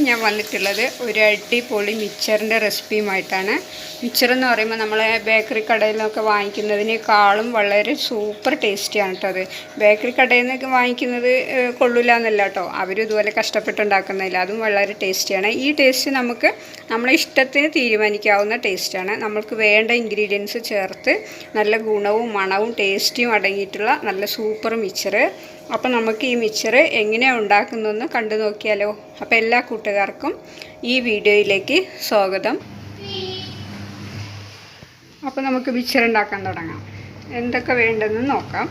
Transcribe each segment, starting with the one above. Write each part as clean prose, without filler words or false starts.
ഞാൻ വന്നിട്ടുള്ളത് ഒരു അടിപൊളി മിക്സറിൻ്റെ റെസിപ്പിയുമായിട്ടാണ്. മിക്സർ എന്ന് പറയുമ്പോൾ നമ്മളെ ബേക്കറി കടയിൽ നിന്നൊക്കെ വാങ്ങിക്കുന്നതിനേക്കാളും വളരെ സൂപ്പർ ടേസ്റ്റിയാണ് കേട്ടോ. അത് ബേക്കറി കടയിൽ നിന്നൊക്കെ വാങ്ങിക്കുന്നത് കൊള്ളില്ല എന്നല്ല കേട്ടോ, അവരും ഇതുപോലെ കഷ്ടപ്പെട്ടുണ്ടാക്കുന്നില്ല, അതും വളരെ ടേസ്റ്റിയാണ്. ഈ ടേസ്റ്റ് നമുക്ക് നമ്മളെ ഇഷ്ടത്തിന് തീരുമാനിക്കാവുന്ന ടേസ്റ്റാണ്. നമ്മൾക്ക് വേണ്ട ഇൻഗ്രീഡിയൻസ് ചേർത്ത് നല്ല ഗുണവും മണവും ടേസ്റ്റിയും അടങ്ങിയിട്ടുള്ള നല്ല സൂപ്പർ മിക്സർ. അപ്പോൾ നമുക്ക് ഈ മിക്സർ എങ്ങനെയാണ് ഉണ്ടാക്കുന്നതെന്ന് കണ്ടു നോക്കിയാലോ. അപ്പോൾ എല്ലാ കൂട്ടുകാർക്കും ഈ വീഡിയോയിലേക്ക് സ്വാഗതം. അപ്പോൾ നമുക്ക് മിക്സർ ഉണ്ടാക്കാൻ തുടങ്ങാം. എന്തൊക്കെ വേണ്ടതെന്ന് നോക്കാം.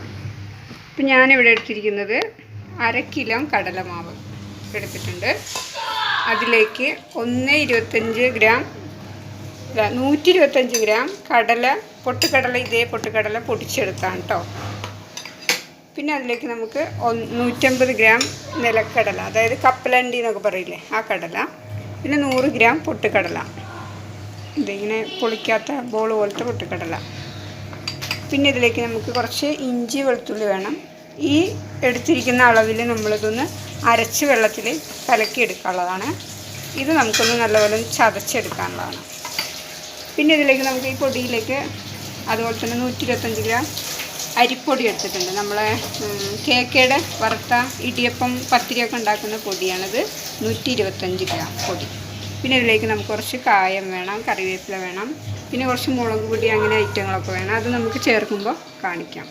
ഇപ്പം ഞാനിവിടെ എടുത്തിരിക്കുന്നത് 1/2 കിലോ കടലമാവ് എടുത്തിട്ടുണ്ട്. അതിലേക്ക് 125 ഗ്രാം 125 ഗ്രാം പൊട്ടുകടല, ഇതേ പൊട്ടുകടല പൊടിച്ചെടുത്താണ് കേട്ടോ. പിന്നെ അതിലേക്ക് നമുക്ക് 150 ഗ്രാം നിലക്കടല, അതായത് കപ്പലണ്ടി എന്നൊക്കെ പറയില്ലേ, ആ കടല. പിന്നെ 100 ഗ്രാം പൊട്ടുകടല, ഇതിങ്ങനെ പൊളിക്കാത്ത ബോൾ പോലത്തെ പൊട്ടുകടല. പിന്നെ ഇതിലേക്ക് നമുക്ക് കുറച്ച് ഇഞ്ചി വെളുത്തുള്ളി വേണം. ഈ എടുത്തിരിക്കുന്ന അളവിൽ നമ്മളിതൊന്ന് അരച്ച് വെള്ളത്തിൽ കലക്കിയെടുക്കാനുള്ളതാണ്. ഇത് നമുക്കൊന്ന് നല്ലപോലെ ചതച്ചെടുക്കാനുള്ളതാണ്. പിന്നെ ഇതിലേക്ക് നമുക്ക് ഈ പൊടിയിലേക്ക് അതുപോലെ തന്നെ 125 ഗ്രാം അരിപ്പൊടി എടുത്തിട്ടുണ്ട്. നമ്മളെ കേക്കയുടെ വറുത്ത ഇടിയപ്പം പത്തിരിയൊക്കെ ഉണ്ടാക്കുന്ന പൊടിയാണിത്. 125 ഗ്രാം പൊടി. പിന്നെ ഇതിലേക്ക് നമുക്ക് കുറച്ച് കായം വേണം, കറിവേപ്പില വേണം, പിന്നെ കുറച്ച് മുളക് പൊടി, അങ്ങനെ ഐറ്റങ്ങളൊക്കെ വേണം. അത് നമുക്ക് ചേർക്കുമ്പോൾ കാണിക്കാം.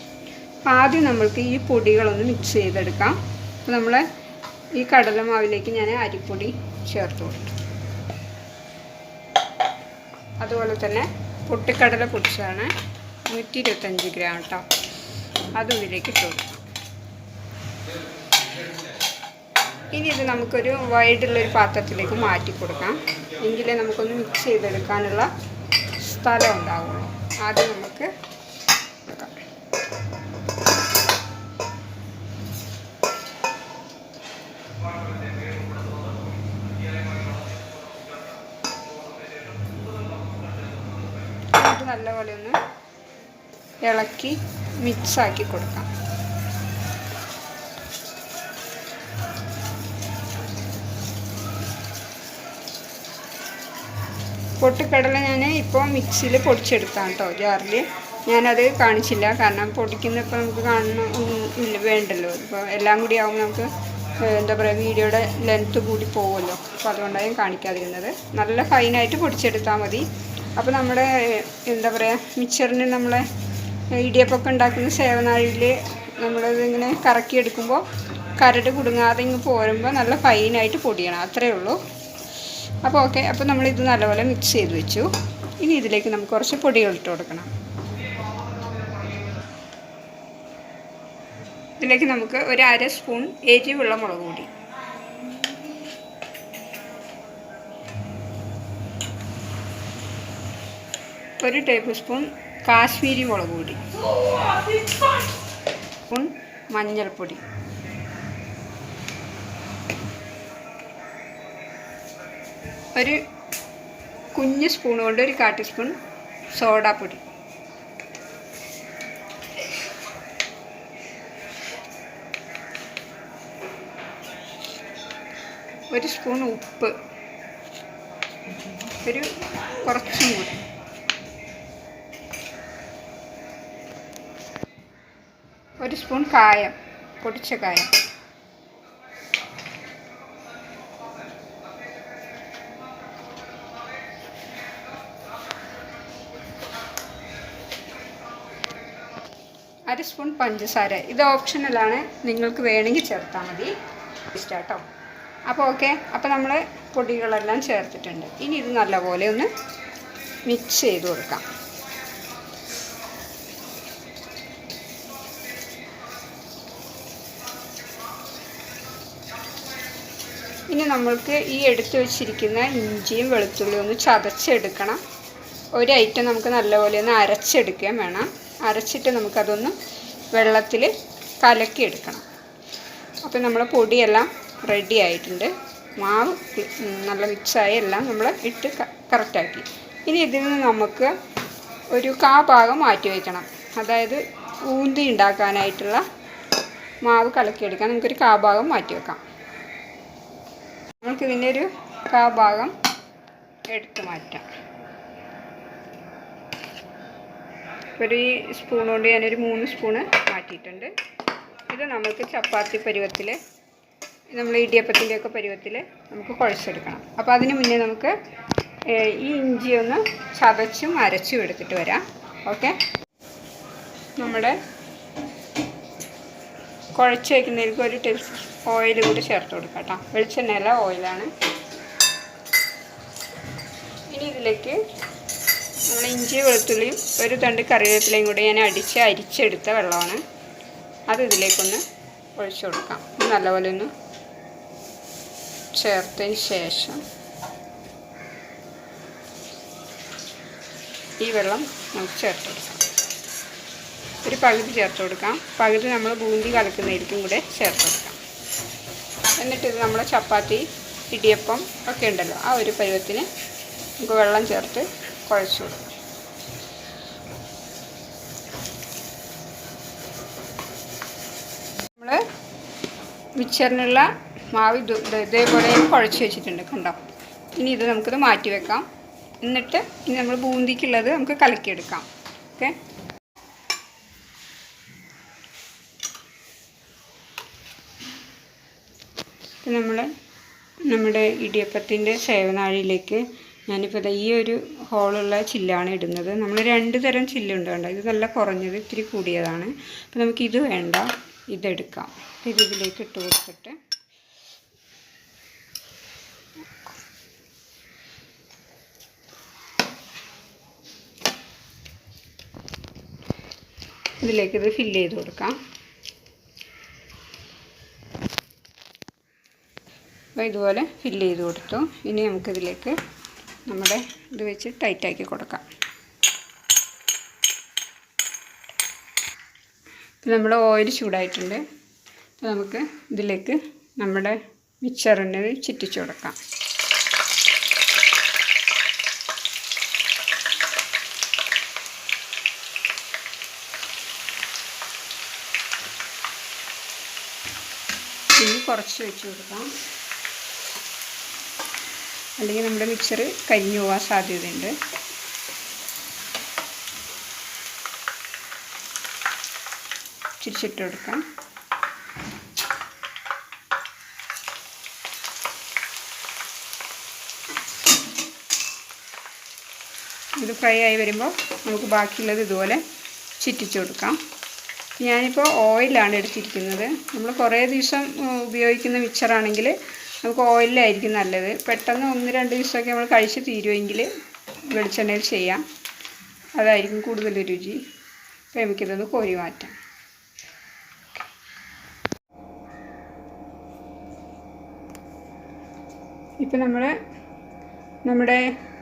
അപ്പോൾ ആദ്യം നമ്മൾക്ക് ഈ പൊടികളൊന്ന് മിക്സ് ചെയ്തെടുക്കാം. അപ്പോൾ നമ്മൾ ഈ കടലമാവിലേക്ക് ഞാൻ അരിപ്പൊടി ചേർത്ത് കൊടുത്തു. അതുപോലെ തന്നെ പൊട്ടിക്കടല പൊടിച്ചതാണ് 125 ഗ്രാം കേട്ടോ, അതും ഇതിലേക്ക് ഇട്ട് കൊടുക്കാം. ഇനി ഇത് നമുക്കൊരു വൈഡുള്ളൊരു പാത്രത്തിലേക്ക് മാറ്റി കൊടുക്കാം, എങ്കിലേ നമുക്കൊന്ന് മിക്സ് ചെയ്തെടുക്കാനുള്ള സ്ഥലം ഉണ്ടാവുള്ളൂ. ആദ്യം നമുക്ക് എടുക്കാം. ഇത് നല്ലപോലെ ഒന്ന് ഇളക്കി മിക്സാക്കി കൊടുക്കാം. പൊട്ടുകടല ഞാൻ ഇപ്പോൾ മിക്സിയിൽ പൊടിച്ചെടുത്താണ് കേട്ടോ, ജാറിൽ. ഞാനത് കാണിച്ചില്ല, കാരണം പൊടിക്കുന്നപ്പോൾ നമുക്ക് കാണണം വേണ്ടല്ലോ. ഇപ്പോൾ എല്ലാം കൂടി ആകുമ്പോൾ നമുക്ക് എന്താ പറയുക, വീഡിയോയുടെ ലെങ്ത്ത് കൂടി പോകുമല്ലോ. അപ്പോൾ അതുകൊണ്ടാണ് ഞാൻ കാണിക്കാതിരുന്നത്. നല്ല ഫൈനായിട്ട് പൊടിച്ചെടുത്താൽ മതി. അപ്പോൾ നമ്മുടെ എന്താ പറയുക, മിക്സറിന് നമ്മളെ ഇടിയപ്പൊക്കെ ഉണ്ടാക്കുന്ന സേവനാഴിയിൽ നമ്മളത് ഇങ്ങനെ കറക്കിയെടുക്കുമ്പോൾ കരട് കുടുങ്ങാതെ ഇങ്ങ് പോരുമ്പോൾ നല്ല ഫൈനായിട്ട് പൊടിയണം, അത്രയേ ഉള്ളൂ. അപ്പോൾ ഓക്കെ. അപ്പോൾ നമ്മളിത് നല്ലപോലെ മിക്സ് ചെയ്ത് വെച്ചു. ഇനി ഇതിലേക്ക് നമുക്ക് കുറച്ച് പൊടികൾ ഇട്ട് കൊടുക്കണം. ഇതിലേക്ക് നമുക്ക് ഒരു 1/2 സ്പൂൺ എരിവുള്ള മുളക് പൊടി, ഒരു ടേബിൾ സ്പൂൺ കാശ്മീരി മുളക് പൊടി, സ്പൂൺ മഞ്ഞൾപ്പൊടി, ഒരു കുഞ്ഞ് സ്പൂൺ കൊണ്ട് ഒരു 1/4 ടീസ്പൂൺ സോഡാപ്പൊടി, ഒരു സ്പൂൺ ഉപ്പ്, കുറച്ചും കൂടി, ഒരു സ്പൂൺ കായം, പൊടിച്ച കായം, അര സ്പൂൺ പഞ്ചസാര. ഇത് ഓപ്ഷണലാണ്, നിങ്ങൾക്ക് വേണമെങ്കിൽ ചേർത്താൽ മതി, ഇഷ്ടാട്ടോ. അപ്പോൾ ഓക്കെ. അപ്പോൾ നമ്മൾ പൊടികളെല്ലാം ചേർത്തിട്ടുണ്ട്. ഇനി ഇത് നല്ലപോലെ ഒന്ന് മിക്സ് ചെയ്ത് കൊടുക്കാം. ഇനി നമ്മൾക്ക് ഈ എടുത്തു വച്ചിരിക്കുന്ന ഇഞ്ചിയും വെളുത്തുള്ളിയും ഒന്ന് ചതച്ചെടുക്കണം. ഒരു ഐറ്റം നമുക്ക് നല്ലപോലെ ഒന്ന് അരച്ചെടുക്കുകയും വേണം. അരച്ചിട്ട് നമുക്കതൊന്ന് വെള്ളത്തിൽ കലക്കിയെടുക്കണം. അപ്പോൾ നമ്മളെ പൊടിയെല്ലാം റെഡി ആയിട്ടുണ്ട്. മാവ് നല്ല മിക്സായി എല്ലാം നമ്മൾ ഇട്ട് കറക്റ്റാക്കി. ഇനി ഇതിൽ നിന്ന് നമുക്ക് ഒരു 1/4 ഭാഗം മാറ്റി വയ്ക്കണം. അതായത് ഊന്തി ഉണ്ടാക്കാനായിട്ടുള്ള മാവ് കലക്കിയെടുക്കാൻ നമുക്കൊരു 1/4 ഭാഗം മാറ്റി വെക്കാം. നമുക്കിതിൻ്റെ ഒരു ആ ഭാഗം എടുത്ത് മാറ്റാം. ഒരു സ്പൂൺ കൊണ്ട് ഞാനൊരു 3 സ്പൂണ് മാറ്റിയിട്ടുണ്ട്. ഇത് നമുക്ക് ചപ്പാത്തി പരുവത്തിൽ, നമ്മൾ ഇടിയപ്പത്തിൻ്റെയൊക്കെ പരുവത്തിൽ നമുക്ക് കുഴച്ചെടുക്കണം. അപ്പോൾ അതിന് മുന്നേ നമുക്ക് ഈ ഇഞ്ചി ഒന്ന് ചതച്ചും അരച്ചും എടുത്തിട്ട് വരാം. ഓക്കെ, നമ്മുടെ കുഴച്ച് വയ്ക്കുന്നതിലേക്ക് ഒരു ടേബിൾ ഓയിൽ കൂടി ചേർത്ത് കൊടുക്കാം കേട്ടോ. വെളിച്ചെണ്ണയല്ല, ഓയിലാണ്. ഇനി ഇതിലേക്ക് നമ്മൾ ഇഞ്ചി വെളുത്തുള്ളിയും ഒരു തണ്ട് കറിവേപ്പിലയും കൂടി ഞാൻ അരിച്ചെടുത്ത വെള്ളമാണ്. അത് ഇതിലേക്കൊന്ന് ഒഴിച്ചു കൊടുക്കാം. നല്ലപോലെ ഒന്ന് ചേർത്തതിന് ശേഷം ഈ വെള്ളം നമുക്ക് ചേർത്ത് കൊടുക്കാം. ഒരു പകുതി ചേർത്ത് കൊടുക്കാം. പകുതി നമ്മൾ ബൂന്തി കലക്കുന്നതിലേക്കും കൂടെ ചേർത്ത് കൊടുക്കാം. എന്നിട്ട് ഇത് നമ്മൾ ചപ്പാത്തി, ഇടിയപ്പം ഒക്കെ ഉണ്ടല്ലോ, ആ ഒരു പരുവത്തിന് നമുക്ക് വെള്ളം ചേർത്ത് കുഴച്ച് കൊടുക്കാം. നമ്മൾ മിക്സറിനുള്ള മാവ് ഇതേപോലെ കുഴച്ച് വെച്ചിട്ടുണ്ട്, കണ്ടോ. ഇനി ഇത് നമുക്കിത് മാറ്റി വെക്കാം. എന്നിട്ട് ഇനി നമ്മൾ ബൂന്തിക്കുള്ളത് നമുക്ക് കലക്കിയെടുക്കാം. ഓക്കെ, നമ്മുടെ ഇടിയപ്പത്തിൻ്റെ സേവനാഴിയിലേക്ക് ഞാനിപ്പോൾ ഈ ഒരു ഹോളുള്ള ചില്ലാണ് ഇടുന്നത്. നമ്മൾ 2 തരം ചില്ലുണ്ട്, കണ്ടോ. ഇത് നല്ല കുറഞ്ഞത്, ഇത്തിരി കൂടിയതാണ്. അപ്പോൾ നമുക്കിത് വേണ്ട, ഇതെടുക്കാം. ഇത് ഇതിലേക്ക് ഇട്ട് കൊടുത്തിട്ട് ഇതിലേക്ക് ഇത് ഫില്ല് ചെയ്ത് കൊടുക്കാം. അപ്പോൾ ഇതുപോലെ ഫില്ല് ചെയ്ത് കൊടുത്തു. ഇനി നമുക്കിതിലേക്ക് നമ്മുടെ ഇത് വെച്ച് ടൈറ്റാക്കി കൊടുക്കാം. ഇപ്പോൾ നമ്മുടെ ഓയിൽ ചൂടായിട്ടുണ്ട്. അപ്പോൾ നമുക്ക് ഇതിലേക്ക് നമ്മുടെ മിക്സറിനെ ചുറ്റിച്ച് കൊടുക്കാം. ഇനി കുറച്ച് വെച്ച് കൊടുക്കാം, അല്ലെങ്കിൽ നമ്മുടെ മിക്സർ കരിഞ്ഞു പോകാൻ സാധ്യതയുണ്ട്. തിരിച്ചിട്ട് കൊടുക്കാം. ഇത് ഫ്രൈ ആയി വരുമ്പോൾ നമുക്ക് ബാക്കിയുള്ളത് ഇതുപോലെ ചുറ്റിച്ച് കൊടുക്കാം. ഞാനിപ്പോൾ ഓയിലാണ് എടുത്തിരിക്കുന്നത്. നമ്മൾ കുറേ ദിവസം ഉപയോഗിക്കുന്ന മിക്സറാണെങ്കിൽ നമുക്ക് ഓയിലായിരിക്കും നല്ലത്. പെട്ടെന്ന് 1-2 ദിവസമൊക്കെ നമ്മൾ കഴിച്ച് തീരുമെങ്കിൽ വെളിച്ചെണ്ണയിൽ ചെയ്യാം, അതായിരിക്കും കൂടുതൽ രുചി. അപ്പോൾ നമുക്കിതൊന്ന് കോരി മാറ്റാം. ഇപ്പം നമ്മുടെ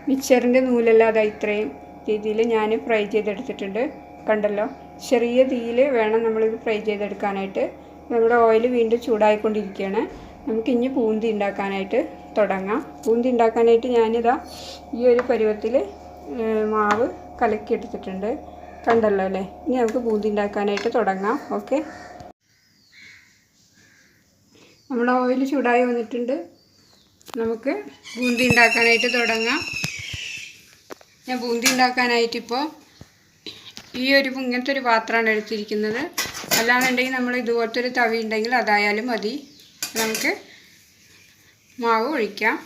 മിക്സറിൻ്റെ നൂലല്ലാതെ ഇത്രയും രീതിയിൽ ഞാൻ ഫ്രൈ ചെയ്തെടുത്തിട്ടുണ്ട്, കണ്ടല്ലോ. ചെറിയ തീയിൽ വേണം നമ്മളിത് ഫ്രൈ ചെയ്തെടുക്കാനായിട്ട്. നമ്മുടെ ഓയിൽ വീണ്ടും ചൂടായിക്കൊണ്ടിരിക്കുകയാണ്. നമുക്കിനി ബൂന്തി ഉണ്ടാക്കാനായിട്ട് തുടങ്ങാം. ബൂന്തി ഉണ്ടാക്കാനായിട്ട് ഞാനിതാ ഈ ഒരു പരുവത്തിൽ മാവ് കലക്കിയെടുത്തിട്ടുണ്ട്, കണ്ടല്ലോ അല്ലേ. ഇനി നമുക്ക് ബൂന്തി ഉണ്ടാക്കാനായിട്ട് തുടങ്ങാം. ഓക്കെ, നമ്മുടെ ഓയിൽ ചൂടായി വന്നിട്ടുണ്ട്. നമുക്ക് ബൂന്തി ഉണ്ടാക്കാനായിട്ട് തുടങ്ങാം. ഞാൻ ബൂന്തി ഉണ്ടാക്കാനായിട്ടിപ്പോൾ ഇങ്ങനത്തെ ഒരു പാത്രമാണ് എടുത്തിരിക്കുന്നത്. അല്ലാന്നുണ്ടെങ്കിൽ നമ്മൾ ഇതുപോലത്തെ ഒരു തവി ഉണ്ടെങ്കിൽ അതായാലും മതി. നമുക്ക് മാവ് ഒഴിക്കാം.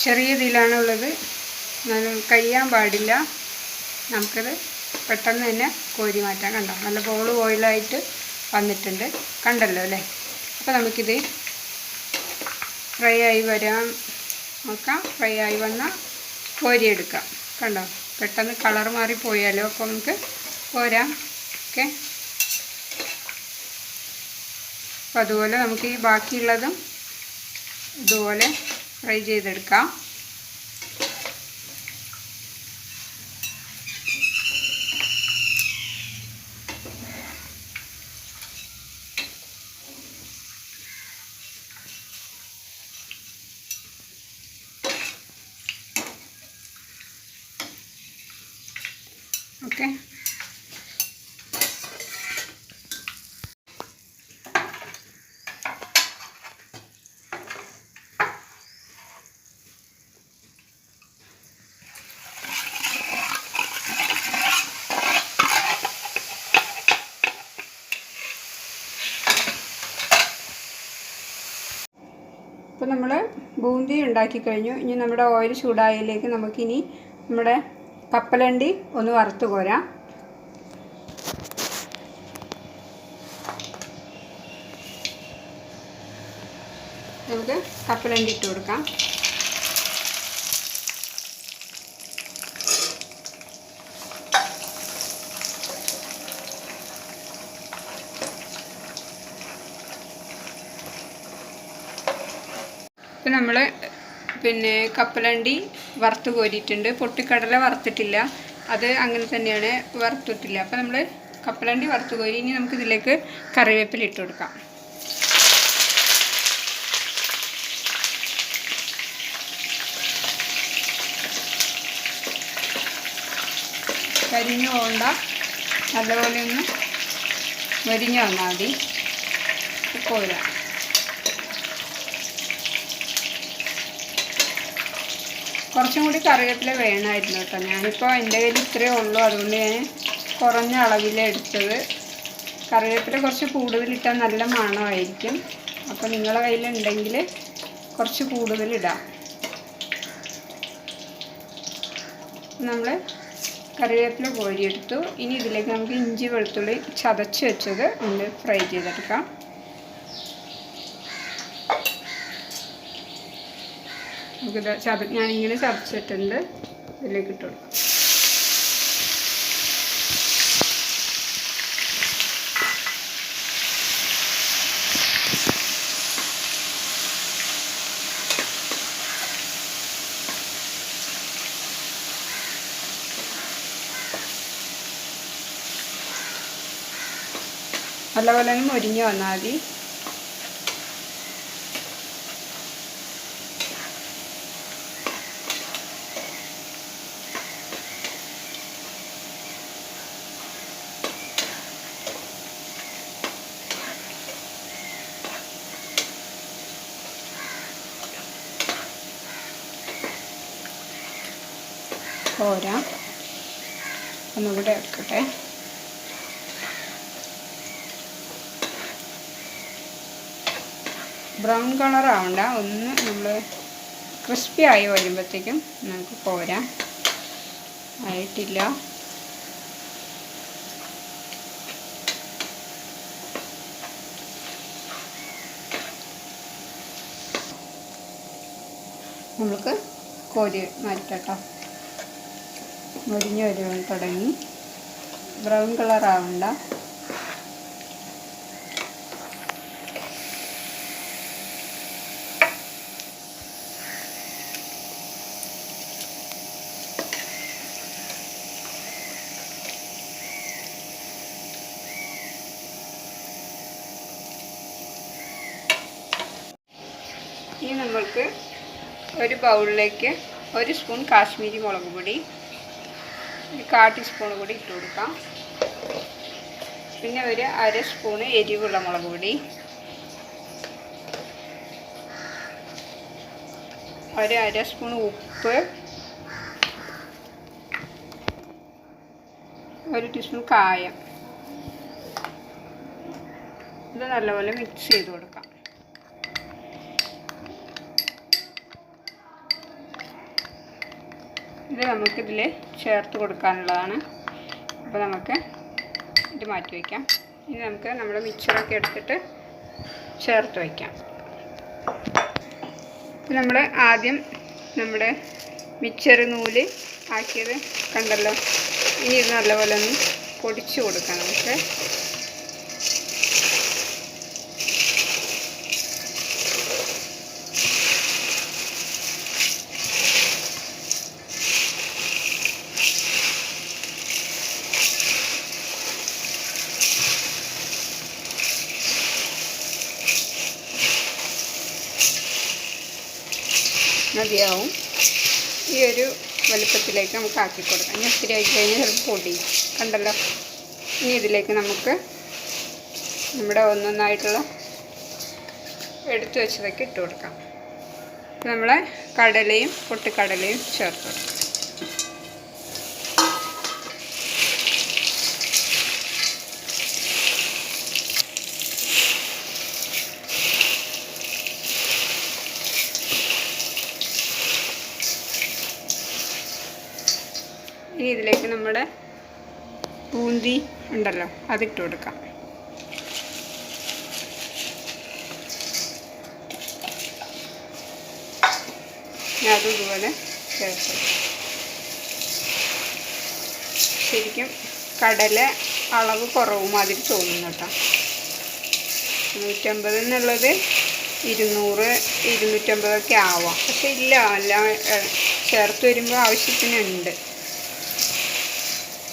ചെറിയ ഇതിലാണുള്ളത്, കഴിയാൻ പാടില്ല. നമുക്കത് പെട്ടെന്ന് തന്നെ കോരി മാറ്റാം. കണ്ടോ, നല്ല ബോൾ ഓയിലായിട്ട് വന്നിട്ടുണ്ട്, കണ്ടല്ലോ അല്ലേ. അപ്പോൾ നമുക്കിത് ഫ്രൈ ആയി വരാൻ നോക്കാം. ഫ്രൈ ആയി വന്നാൽ കോരിയെടുക്കാം. കണ്ടോ, പെട്ടെന്ന് കളർ മാറിപ്പോയാലോ. അപ്പോൾ നമുക്ക് കോരാം. ഓക്കെ, അപ്പോൾ അതുപോലെ നമുക്ക് ഈ ബാക്കിയുള്ളതും ഇതുപോലെ ഫ്രൈ ചെയ്തെടുക്കാം. അപ്പോൾ നമ്മൾ ബൂന്തി ഉണ്ടാക്കി കഴിഞ്ഞു. ഇനി നമ്മുടെ ഓയിൽ ചൂടായതിലേക്ക് നമുക്കിനി നമ്മുടെ കപ്പലണ്ടി ഒന്ന് വറുത്ത് കോരാം. നമുക്ക് കപ്പലണ്ടി ഇട്ട് കൊടുക്കാം. ഇപ്പം നമ്മൾ കപ്പലണ്ടി വറുത്ത് കോരിയിട്ടുണ്ട്. പൊട്ടിക്കടല വറുത്തിട്ടില്ല, അത് അങ്ങനെ തന്നെയാണ്, വറുത്തിട്ടില്ല. അപ്പോൾ നമ്മൾ കപ്പലണ്ടി വറുത്ത് കോരി. ഇനി നമുക്കിതിലേക്ക് കറിവേപ്പില ഇട്ട് കൊടുക്കാം. കരിഞ്ഞു പോകണ്ട, നല്ലപോലെ ഒന്ന് മരിഞ്ഞു വന്നാൽ മതി. കോരാം. കുറച്ചും കൂടി കറിവേപ്പില വേണമായിരുന്നു കേട്ടോ. ഞാനിപ്പോൾ എൻ്റെ കയ്യിൽ ഇത്രയേ ഉള്ളൂ, അതുകൊണ്ട് ഞാൻ കുറഞ്ഞ അളവിലാണ് എടുത്തത്. കറിവേപ്പില കുറച്ച് കൂടുതലിട്ടാൽ നല്ല മണമായിരിക്കും. അപ്പോൾ നിങ്ങളുടെ കയ്യിലുണ്ടെങ്കിൽ കുറച്ച് കൂടുതലിടാം. നമ്മൾ കറിവേപ്പില കോരിയെടുത്തു. ഇനി ഇതിലേക്ക് നമുക്ക് ഇഞ്ചി വെളുത്തുള്ളി ചതച്ച് വെച്ചത് ഒന്ന് ഫ്രൈ ചെയ്തെടുക്കാം. നമുക്കിത് ഞാനിങ്ങനെ ചതച്ചിട്ടുണ്ട്, ഇതിലേക്ക് ഇട്ട് കൊടുക്കാം. നല്ലപോലെ തന്നെ മൊരിഞ്ഞ് വന്നാൽ മതി. കോരാം. ഒന്നുകൂടെ എടുക്കട്ടെ. ബ്രൗൺ കളർ ആവണ്ട, ഒന്ന് നമ്മൾ ക്രിസ്പി ആയി വരുമ്പോഴത്തേക്കും നമുക്ക് കോരാം. ആയിട്ടില്ല. നമുക്ക് കോരി മാറ്റാം. മുരിഞ്ഞ് വരുവാൻ തുടങ്ങി. ബ്രൗൺ കളർ ആവണ്ട. ഇനി നമ്മൾക്ക് ഒരു ബൗളിലേക്ക് 1 സ്പൂൺ കാശ്മീരി മുളക് പൊടി, ഒരു 1/4 ടീസ്പൂൺ കൂടി ഇട്ട് കൊടുക്കാം. പിന്നെ ഒരു 1/2 സ്പൂണ് എരിവുള്ള മുളക് പൊടി, ഒരു 1/2 സ്പൂൺ ഉപ്പ്, 1 ടീസ്പൂൺ കായം. ഇത് നല്ലപോലെ മിക്സ് ചെയ്ത് കൊടുക്കാം. ഇത് നമുക്കിതിൽ ചേർത്ത് കൊടുക്കാനുള്ളതാണ്. അപ്പോൾ നമുക്ക് ഇത് മാറ്റി വയ്ക്കാം. ഇനി നമുക്ക് നമ്മുടെ മിക്സറൊക്കെ എടുത്തിട്ട് ചേർത്ത് വയ്ക്കാം. അപ്പോൾ നമ്മൾ ആദ്യം നമ്മുടെ മിക്സർ നൂല് ആക്കിയത് കണ്ടല്ലോ. ഇനി ഇത് നല്ലപോലെ ഒന്ന് പൊടിച്ച് കൊടുക്കാം നമുക്ക്. മതിയാവും. ഈ ഒരു വലുപ്പത്തിലേക്ക് നമുക്ക് ആക്കി കൊടുക്കാം. ഇനി ഒത്തിരി ആയി കഴിഞ്ഞാൽ ചിലപ്പോൾ പൊടി കണ്ടല്ലോ. ഇനി ഇതിലേക്ക് നമുക്ക് നമ്മുടെ ഒന്നൊന്നായിട്ടുള്ള എടുത്തു വെച്ചതൊക്കെ ഇട്ട് കൊടുക്കാം. നമ്മളെ കടലയും പൊട്ടിക്കടലയും ചേർത്ത് കൊടുക്കാം. ബൂന്തി ഉണ്ടല്ലോ അതിട്ട് കൊടുക്കാം. അതും ഇതുപോലെ ചേർത്ത്. ശരിക്കും കടല അളവ് കുറവ് മാതിരി തോന്നുന്നു കേട്ടോ. 150 എന്നുള്ളത് 200, 250 ആവാം. പക്ഷെ ഇല്ല, എല്ലാം ചേർത്ത് വരുമ്പോൾ ആവശ്യത്തിനുണ്ട്.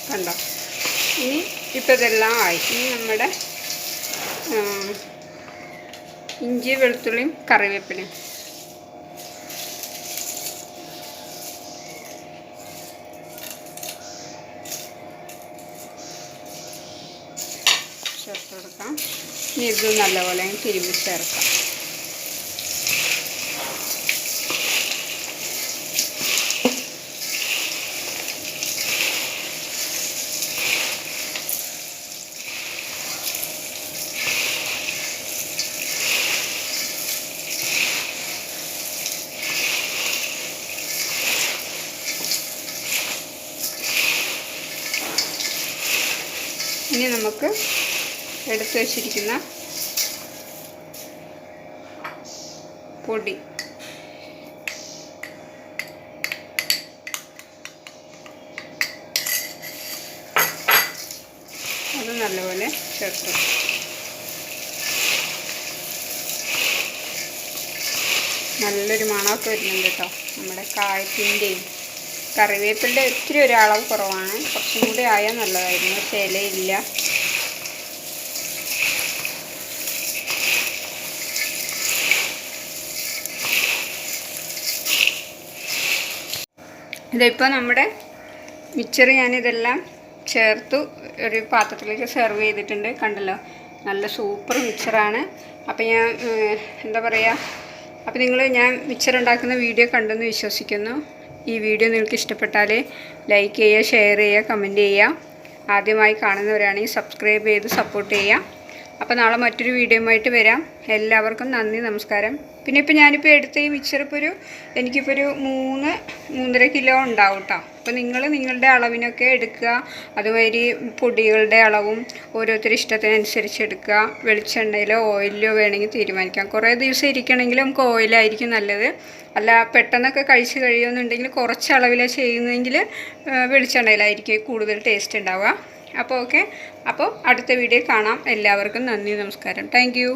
കണ്ടോ? ഇനി ഇപ്പം ഇതെല്ലാം ആയി. ഇനി നമ്മുടെ ഇഞ്ചി വെളുത്തുള്ളിയും കറിവേപ്പിലയും ചേർത്ത് കൊടുക്കാം. ഇനി ഇത് നല്ലപോലെ തിരുമ്പി ചേർക്കാം. ഇനി നമുക്ക് എടുത്തു വച്ചിരിക്കുന്ന പൊടി അത് നല്ലപോലെ ചേർത്ത്. നല്ലൊരു മണമൊക്കെ വരുന്നുണ്ട് കേട്ടോ. നമ്മുടെ കായത്തിൻ്റെയും കറിവേപ്പിൻ്റെ ഇത്തിരി ഒരളവ് കുറവാണ്. കുറച്ചും കൂടി ആയാൽ നല്ലതായിരുന്നു. പക്ഷേ ഇലയില്ല. ഇതിപ്പോൾ നമ്മുടെ മിക്സർ ഞാനിതെല്ലാം ചേർത്തു ഒരു പാത്രത്തിലേക്ക് സെർവ് ചെയ്തിട്ടുണ്ട്. കണ്ടല്ലോ, നല്ല സൂപ്പർ മിക്സറാണ്. അപ്പോൾ ഞാൻ എന്താ പറയുക, അപ്പോൾ ഞാൻ മിക്സർ ഉണ്ടാക്കുന്ന വീഡിയോ കണ്ടെന്ന് വിശ്വസിക്കുന്നു. ഈ വീഡിയോ നിങ്ങൾക്ക് ഇഷ്ടപ്പെട്ടാൽ ലൈക്ക് ചെയ്യുക, ഷെയർ ചെയ്യുക, കമൻറ്റ് ചെയ്യുക. ആദ്യമായി കാണുന്നവരാണെങ്കിൽ സബ്സ്ക്രൈബ് ചെയ്ത് സപ്പോർട്ട് ചെയ്യുക. അപ്പോൾ നാളെ മറ്റൊരു വീഡിയോയുമായിട്ട് വരാം. എല്ലാവർക്കും നന്ദി, നമസ്കാരം. പിന്നെ ഇപ്പോൾ ഞാനിപ്പോൾ എടുത്ത ഈ മിക്സർ എനിക്കിപ്പോൾ ഒരു 3-3.5 കിലോ ഉണ്ടാവും കേട്ടോ. അപ്പോൾ നിങ്ങളുടെ അളവിനൊക്കെ എടുക്കുക. അതുമാതിരി പൊടികളുടെ അളവും ഓരോരുത്തരുടെ ഇഷ്ടത്തിനനുസരിച്ച് എടുക്കുക. വെളിച്ചെണ്ണയിലോ ഓയിലിലോ വേണമെങ്കിൽ തീരുമാനിക്കാം. കുറേ ദിവസം ഇരിക്കണമെങ്കിൽ നമുക്ക് ഓയിലായിരിക്കും നല്ലത്. അല്ല പെട്ടെന്നൊക്കെ കഴിച്ച് കഴിയുമെന്നുണ്ടെങ്കിൽ കുറച്ച് അളവിലാണ് ചെയ്യുന്നതെങ്കിൽ വെളിച്ചെണ്ണയിലായിരിക്കും കൂടുതൽ ടേസ്റ്റ് ഉണ്ടാവുക. അപ്പോൾ ഓക്കെ, അപ്പോൾ അടുത്ത വീഡിയോ കാണാം. എല്ലാവർക്കും നന്ദി, നമസ്കാരം. Thank you.